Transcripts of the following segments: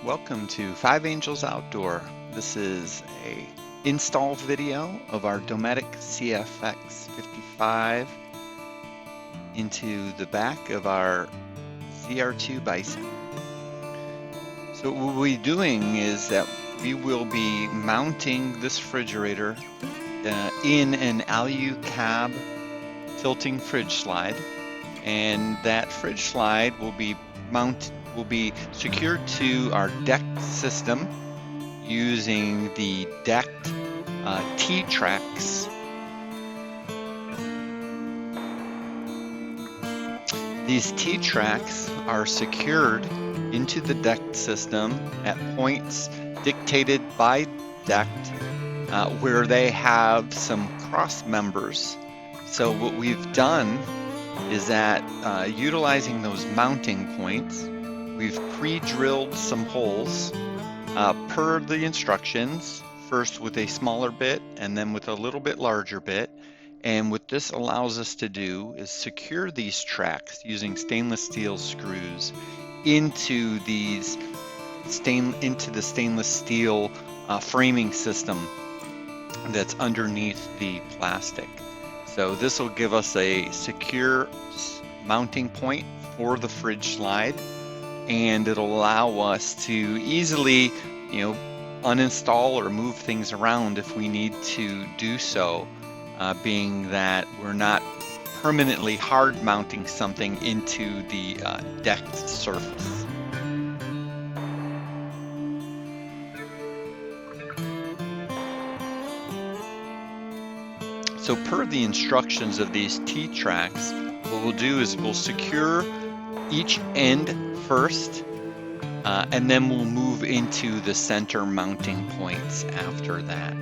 Welcome to Five Angels Outdoor. This is a install video of our Dometic CFX55 into the back of our ZR2 Bison. So what we'll be doing is that we will be mounting this refrigerator in an Alu-Cab tilting fridge slide, and that fridge slide will be secured to our deck system using the decked T-tracks. These T-tracks are secured into the decked system at points dictated by decked where they have some cross members. So what we've done is that utilizing those mounting points, we've pre-drilled some holes per the instructions, first with a smaller bit and then with a little bit larger bit. And what this allows us to do is secure these tracks using stainless steel screws into the stainless steel framing system that's underneath the plastic. So this will give us a secure mounting point for the fridge slide, and it'll allow us to easily, uninstall or move things around if we need to do so, being that we're not permanently hard mounting something into the decked surface. So per the instructions of these T-tracks, what we'll do is we'll secure each end first, and then we'll move into the center mounting points after that.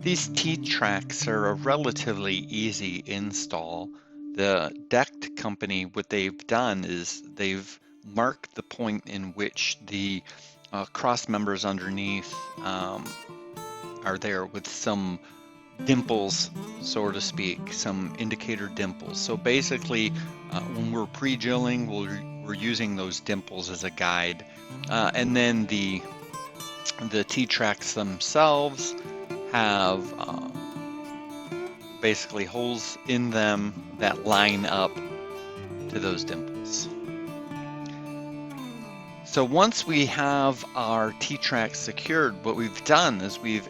These T-tracks are a relatively easy install. The decked company, what they've done is they've marked the point in which the cross members underneath are there with some dimples, so to speak, some indicator dimples. So basically, when we're pre-drilling, we're using those dimples as a guide. And then the T-tracks themselves have basically holes in them that line up to those dimples. So once we have our T-tracks secured, what we've done is we've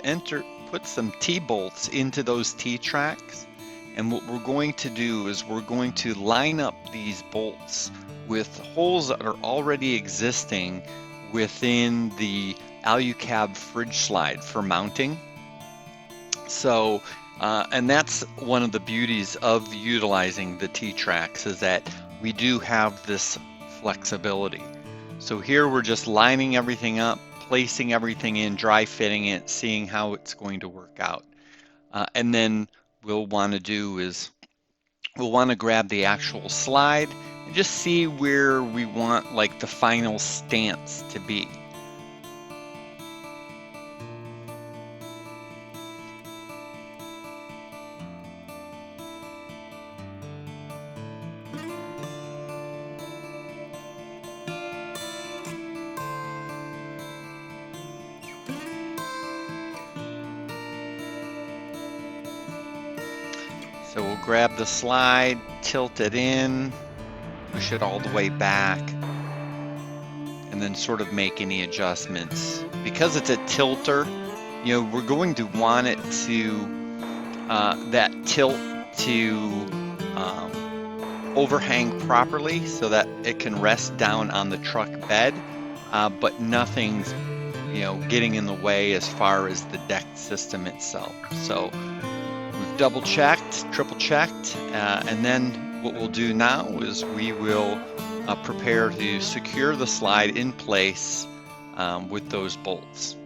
put some T-bolts into those T-tracks, and what we're going to do is we're going to line up these bolts with holes that are already existing within the Alu-Cab fridge slide for mounting. So, and that's one of the beauties of utilizing the T-tracks, is that we do have this flexibility. So here we're just lining everything up, placing everything in, dry fitting it, seeing how it's going to work out. And then we'll want to grab the actual slide and just see where we want like the final stance to be. So we'll grab the slide, tilt it in, push it all the way back, and then sort of make any adjustments. Because it's a tilter, we're going to want it to, that tilt to overhang properly so that it can rest down on the truck bed, but nothing's, getting in the way as far as the deck system itself. So we've double checked, triple checked, and then what we'll do now is we will prepare to secure the slide in place with those bolts.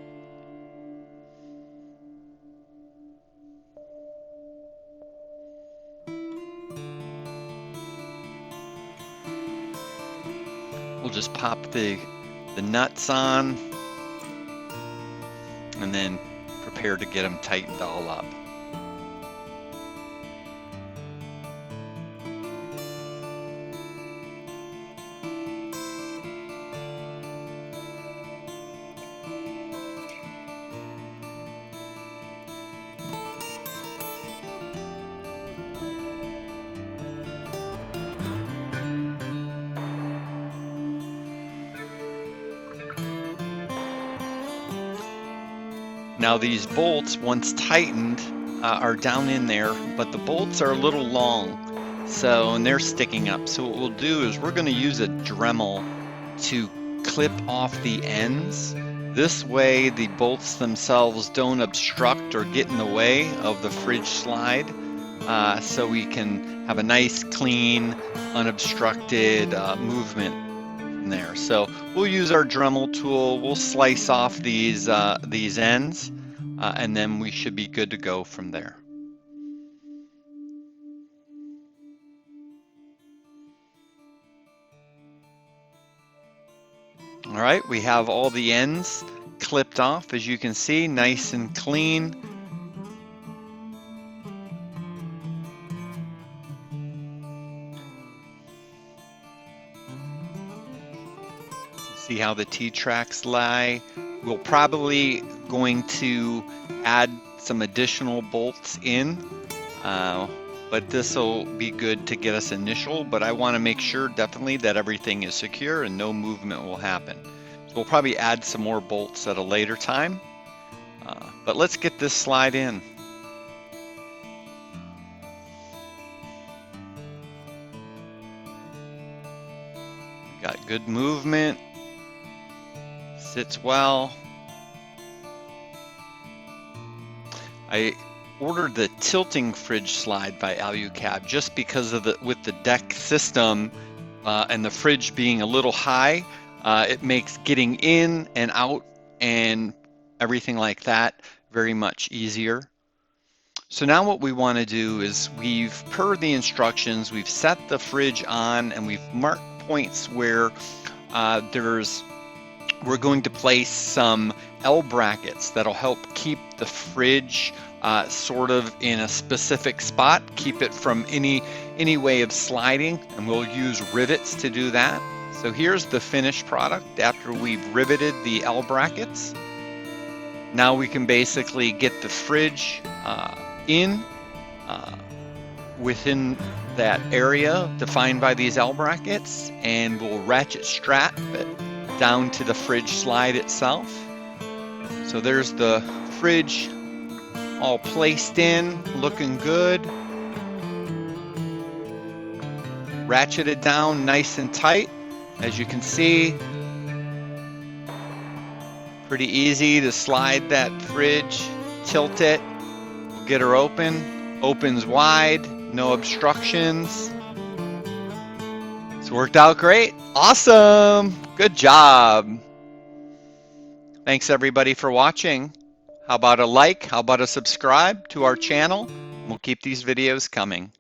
We'll just pop the the nuts on, and then prepare to get them tightened all up. Now these bolts, once tightened, are down in there, but the bolts are a little long, and they're sticking up. So what we'll do is we're going to use a Dremel to clip off the ends. This way the bolts themselves don't obstruct or get in the way of the fridge slide, so we can have a nice, clean, unobstructed movement there. So we'll use our Dremel tool, we'll slice off these ends, and then we should be good to go from there. All right, we have all the ends clipped off, as you can see, nice and clean. See how the T-tracks lie. We're probably going to add some additional bolts in, but this will be good to get us initial, but I want to make sure definitely that everything is secure and no movement will happen. So we'll probably add some more bolts at a later time, but let's get this slide in. Got good movement. Sits well. I ordered the tilting fridge slide by Alu-Cab just because of with the deck system and the fridge being a little high, it makes getting in and out and everything like that very much easier. So now what we want to do is per the instructions, we've set the fridge on and we've marked points where we're going to place some L brackets that'll help keep the fridge sort of in a specific spot, keep it from any way of sliding, and we'll use rivets to do that. So here's the finished product after we've riveted the L brackets. Now we can basically get the fridge within that area defined by these L brackets, and we'll ratchet strap it down to the fridge slide itself. So there's the fridge all placed in, looking good. Ratcheted down nice and tight, as you can see. Pretty easy to slide that fridge, tilt it, we'll get her open. Opens wide, no obstructions. It's worked out great. Awesome. Good job. Thanks everybody for watching. How about a like? How about a subscribe to our channel? We'll keep these videos coming.